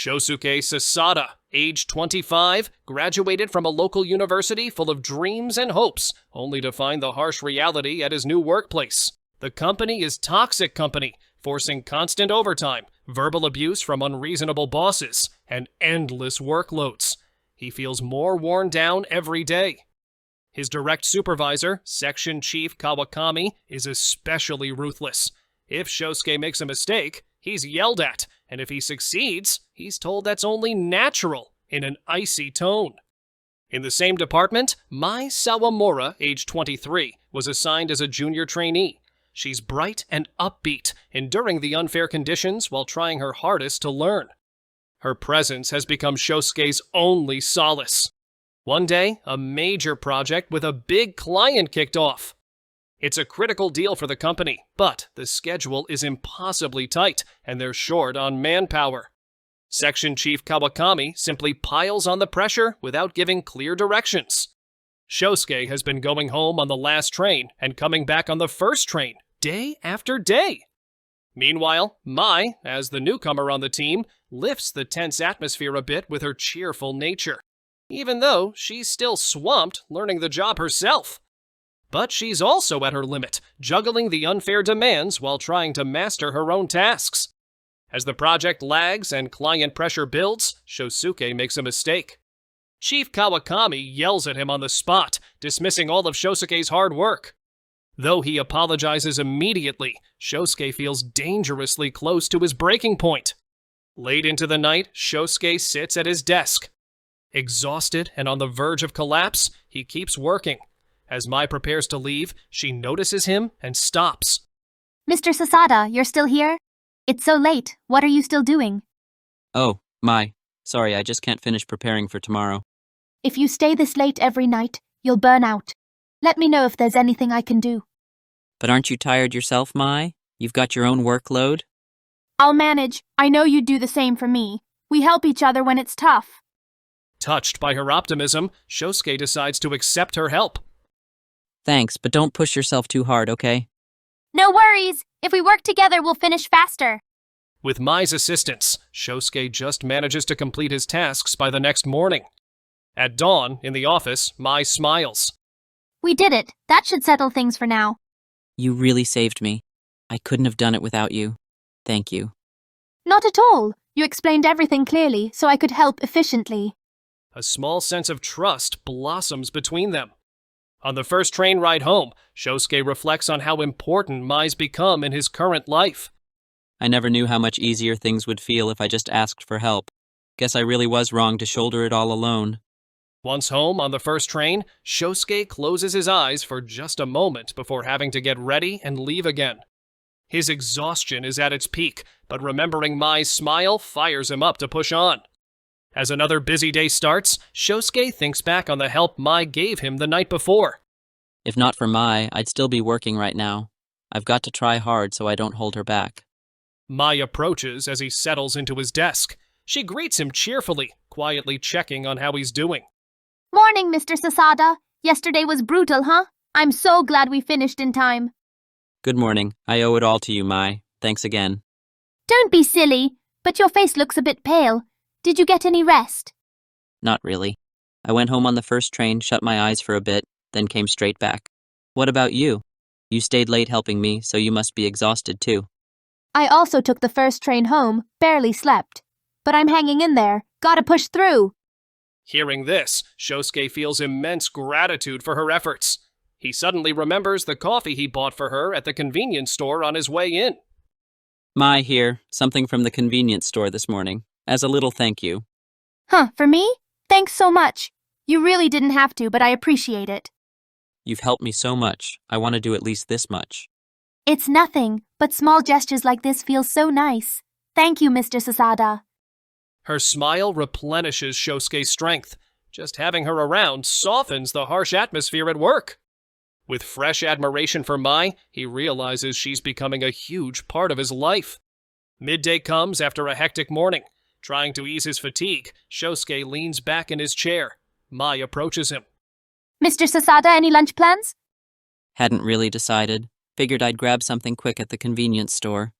Shosuke Sasada, age 25, graduated from a local university full of dreams and hopes, only to find the harsh reality at his new workplace. The company is toxic company, forcing constant overtime, verbal abuse from unreasonable bosses, and endless workloads. He feels more worn down every day. His direct supervisor, Section Chief Kawakami, is especially ruthless. If Shosuke makes a mistake, he's yelled at, and if he succeeds, he's told that's only natural, in an icy tone. In the same department, Mai Sawamura, age 23, was assigned as a junior trainee. She's bright and upbeat, enduring the unfair conditions while trying her hardest to learn. Her presence has become Shosuke's only solace. One day, a major project with a big client kicked off. It's a critical deal for the company, but the schedule is impossibly tight, and they're short on manpower. Section Chief Kawakami simply piles on the pressure without giving clear directions. Shosuke has been going home on the last train and coming back on the first train, day after day. Meanwhile, Mai, as the newcomer on the team, lifts the tense atmosphere a bit with her cheerful nature, even though she's still swamped learning the job herself. But she's also at her limit, juggling the unfair demands while trying to master her own tasks. As the project lags and client pressure builds, Shosuke makes a mistake. Chief Kawakami yells at him on the spot, dismissing all of Shosuke's hard work. Though he apologizes immediately, Shosuke feels dangerously close to his breaking point. Late into the night, Shosuke sits at his desk. Exhausted and on the verge of collapse, he keeps working. As Mai prepares to leave, she notices him and stops. Mr. Sasada, you're still here? It's so late. What are you still doing? Oh, Mai. Sorry, I just can't finish preparing for tomorrow. If you stay this late every night, you'll burn out. Let me know if there's anything I can do. But aren't you tired yourself, Mai? You've got your own workload? I'll manage. I know you'd do the same for me. We help each other when it's tough. Touched by her optimism, Shosuke decides to accept her help. Thanks, but don't push yourself too hard, okay? No worries. If we work together, we'll finish faster. With Mai's assistance, Shosuke just manages to complete his tasks by the next morning. At dawn, in the office, Mai smiles. We did it. That should settle things for now. You really saved me. I couldn't have done it without you. Thank you. Not at all. You explained everything clearly, so I could help efficiently. A small sense of trust blossoms between them. On the first train ride home, Shosuke reflects on how important Mai's become in his current life. I never knew how much easier things would feel if I just asked for help. Guess I really was wrong to shoulder it all alone. Once home on the first train, Shosuke closes his eyes for just a moment before having to get ready and leave again. His exhaustion is at its peak, but remembering Mai's smile fires him up to push on. As another busy day starts, Shosuke thinks back on the help Mai gave him the night before. If not for Mai, I'd still be working right now. I've got to try hard so I don't hold her back. Mai approaches as he settles into his desk. She greets him cheerfully, quietly checking on how he's doing. Morning, Mr. Sasada. Yesterday was brutal, huh? I'm so glad we finished in time. Good morning. I owe it all to you, Mai. Thanks again. Don't be silly, but your face looks a bit pale. Did you get any rest? Not really. I went home on the first train, shut my eyes for a bit, then came straight back. What about you? You stayed late helping me, so you must be exhausted too. I also took the first train home, barely slept. But I'm hanging in there. Gotta push through. Hearing this, Shosuke feels immense gratitude for her efforts. He suddenly remembers the coffee he bought for her at the convenience store on his way in. Mai here, something from the convenience store this morning, as a little thank you. Huh, for me? Thanks so much. You really didn't have to, but I appreciate it. You've helped me so much. I want to do at least this much. It's nothing, but small gestures like this feel so nice. Thank you, Mr. Sasada. Her smile replenishes Shosuke's strength. Just having her around softens the harsh atmosphere at work. With fresh admiration for Mai, he realizes she's becoming a huge part of his life. Midday comes after a hectic morning. Trying to ease his fatigue, Shosuke leans back in his chair. Mai approaches him. Mr. Sasada, any lunch plans? Hadn't really decided. Figured I'd grab something quick at the convenience store.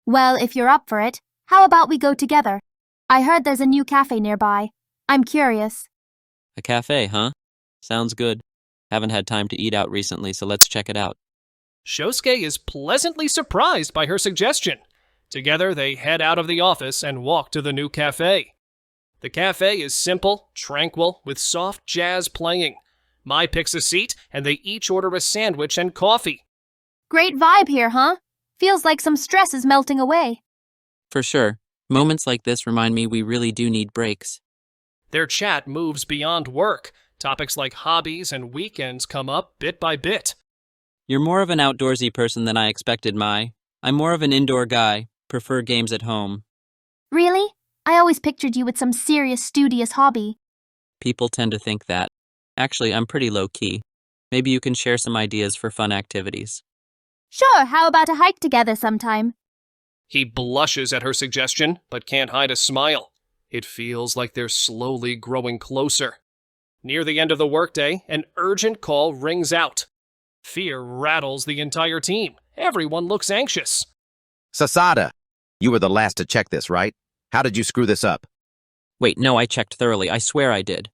Well, if you're up for it, how about we go together? I heard there's a new cafe nearby. I'm curious. A cafe, huh? Sounds good. Haven't had time to eat out recently, so let's check it out. Shosuke is pleasantly surprised by her suggestion. Together, they head out of the office and walk to the new cafe. The cafe is simple, tranquil, with soft jazz playing. Mai picks a seat, and they each order a sandwich and coffee. Great vibe here, huh? Feels like some stress is melting away. For sure. Moments like this remind me we really do need breaks. Their chat moves beyond work. Topics like hobbies and weekends come up bit by bit. You're more of an outdoorsy person than I expected, Mai. I'm more of an indoor guy. Prefer games at home. Really? I always pictured you with some serious, studious hobby. People tend to think that. Actually, I'm pretty low-key. Maybe you can share some ideas for fun activities. Sure, how about a hike together sometime? He blushes at her suggestion, but can't hide a smile. It feels like they're slowly growing closer. Near the end of the workday, an urgent call rings out. Fear rattles the entire team. Everyone looks anxious. Sasada, you were the last to check this, right? How did you screw this up? Wait, no, I checked thoroughly. I swear I did.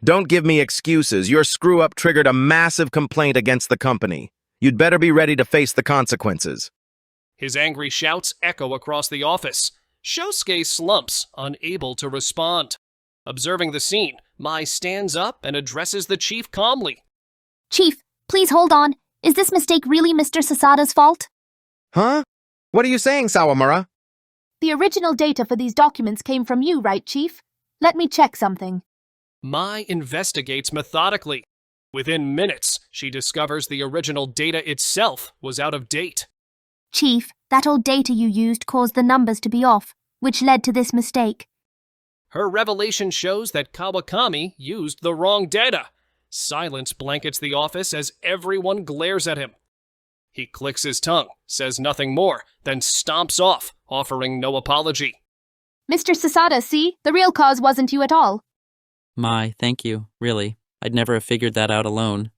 Don't give me excuses. Your screw-up triggered a massive complaint against the company. You'd better be ready to face the consequences. His angry shouts echo across the office. Shosuke slumps, unable to respond. Observing the scene, Mai stands up and addresses the chief calmly. Chief, please hold on. Is this mistake really Mr. Sasada's fault? Huh? What are you saying, Sawamura? The original data for these documents came from you, right, Chief? Let me check something. Mai investigates methodically. Within minutes, she discovers the original data itself was out of date. Chief, that old data you used caused the numbers to be off, which led to this mistake. Her revelation shows that Kawakami used the wrong data. Silence blankets the office as everyone glares at him. He clicks his tongue, says nothing more, then stomps off, offering no apology. Mr. Sasada, see? The real cause wasn't you at all. Mai, thank you. Really. I'd never have figured that out alone.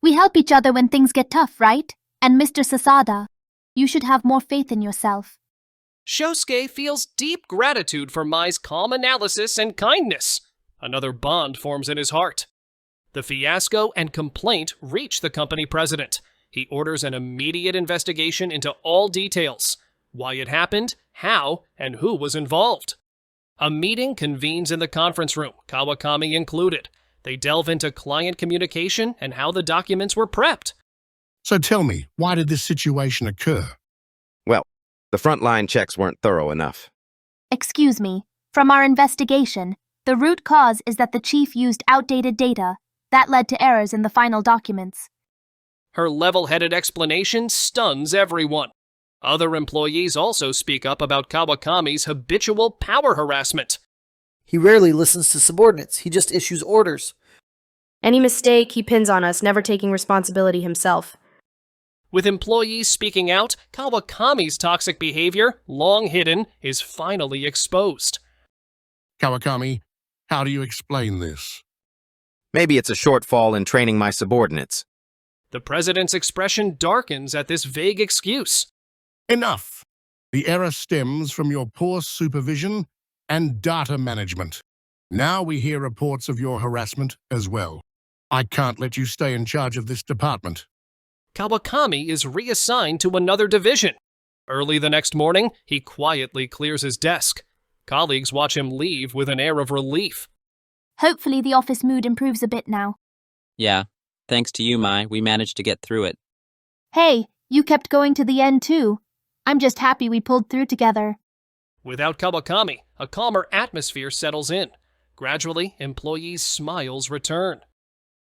We help each other when things get tough, right? And Mr. Sasada, you should have more faith in yourself. Shosuke feels deep gratitude for Mai's calm analysis and kindness. Another bond forms in his heart. The fiasco and complaint reach the company president. He orders an immediate investigation into all details: why it happened, how, and who was involved. A meeting convenes in the conference room, Kawakami included. They delve into client communication and how the documents were prepped. So tell me, why did this situation occur? Well, the frontline checks weren't thorough enough. Excuse me. From our investigation, the root cause is that the chief used outdated data. That led to errors in the final documents. Her level-headed explanation stuns everyone. Other employees also speak up about Kawakami's habitual power harassment. He rarely listens to subordinates, he just issues orders. Any mistake he pins on us, never taking responsibility himself. With employees speaking out, Kawakami's toxic behavior, long hidden, is finally exposed. Kawakami, how do you explain this? Maybe it's a shortfall in training my subordinates. The president's expression darkens at this vague excuse. Enough! The error stems from your poor supervision and data management. Now we hear reports of your harassment as well. I can't let you stay in charge of this department. Kawakami is reassigned to another division. Early the next morning, he quietly clears his desk. Colleagues watch him leave with an air of relief. Hopefully the office mood improves a bit now. Yeah, thanks to you, Mai, we managed to get through it. Hey, you kept going to the end too. I'm just happy we pulled through together. Without Kawakami, a calmer atmosphere settles in. Gradually, employees' smiles return.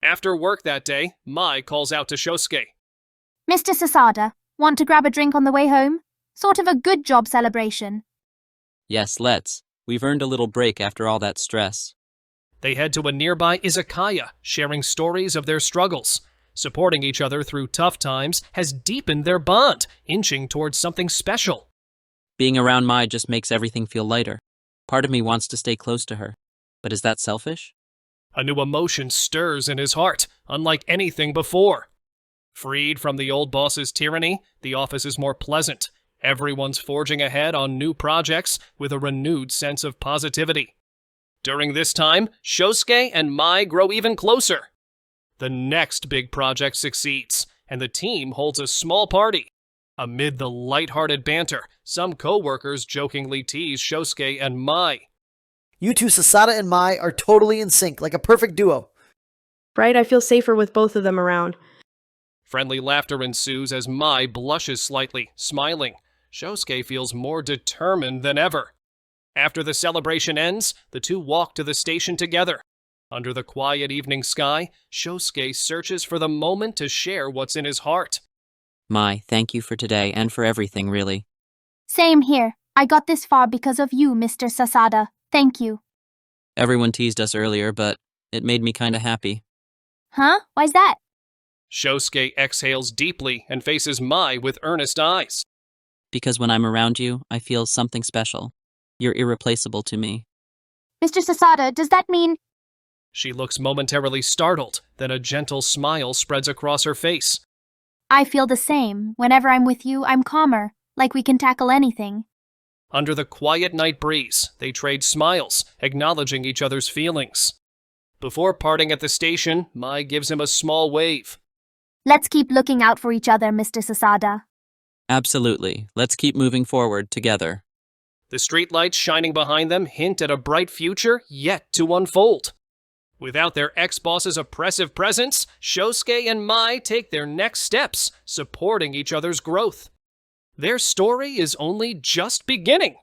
After work that day, Mai calls out to Shosuke. Mr. Sasada, want to grab a drink on the way home? Sort of a good job celebration. Yes, let's. We've earned a little break after all that stress. They head to a nearby izakaya, sharing stories of their struggles. Supporting each other through tough times has deepened their bond, inching towards something special. Being around Mai just makes everything feel lighter. Part of me wants to stay close to her. But is that selfish? A new emotion stirs in his heart, unlike anything before. Freed from the old boss's tyranny, the office is more pleasant. Everyone's forging ahead on new projects with a renewed sense of positivity. During this time, Shosuke and Mai grow even closer. The next big project succeeds, and the team holds a small party. Amid the lighthearted banter, some co-workers jokingly tease Shosuke and Mai. You two, Sasada and Mai, are totally in sync, like a perfect duo. Right? I feel safer with both of them around. Friendly laughter ensues as Mai blushes slightly, smiling. Shosuke feels more determined than ever. After the celebration ends, the two walk to the station together. Under the quiet evening sky, Shosuke searches for the moment to share what's in his heart. Mai, thank you for today and for everything, really. Same here. I got this far because of you, Mr. Sasada. Thank you. Everyone teased us earlier, but it made me kinda happy. Huh? Why's that? Shosuke exhales deeply and faces Mai with earnest eyes. Because when I'm around you, I feel something special. You're irreplaceable to me. Mr. Sasada, does that mean... She looks momentarily startled, then a gentle smile spreads across her face. I feel the same. Whenever I'm with you, I'm calmer, like we can tackle anything. Under the quiet night breeze, they trade smiles, acknowledging each other's feelings. Before parting at the station, Mai gives him a small wave. Let's keep looking out for each other, Mr. Sasada. Absolutely. Let's keep moving forward together. The streetlights shining behind them hint at a bright future yet to unfold. Without their ex-boss's oppressive presence, Shosuke and Mai take their next steps, supporting each other's growth. Their story is only just beginning.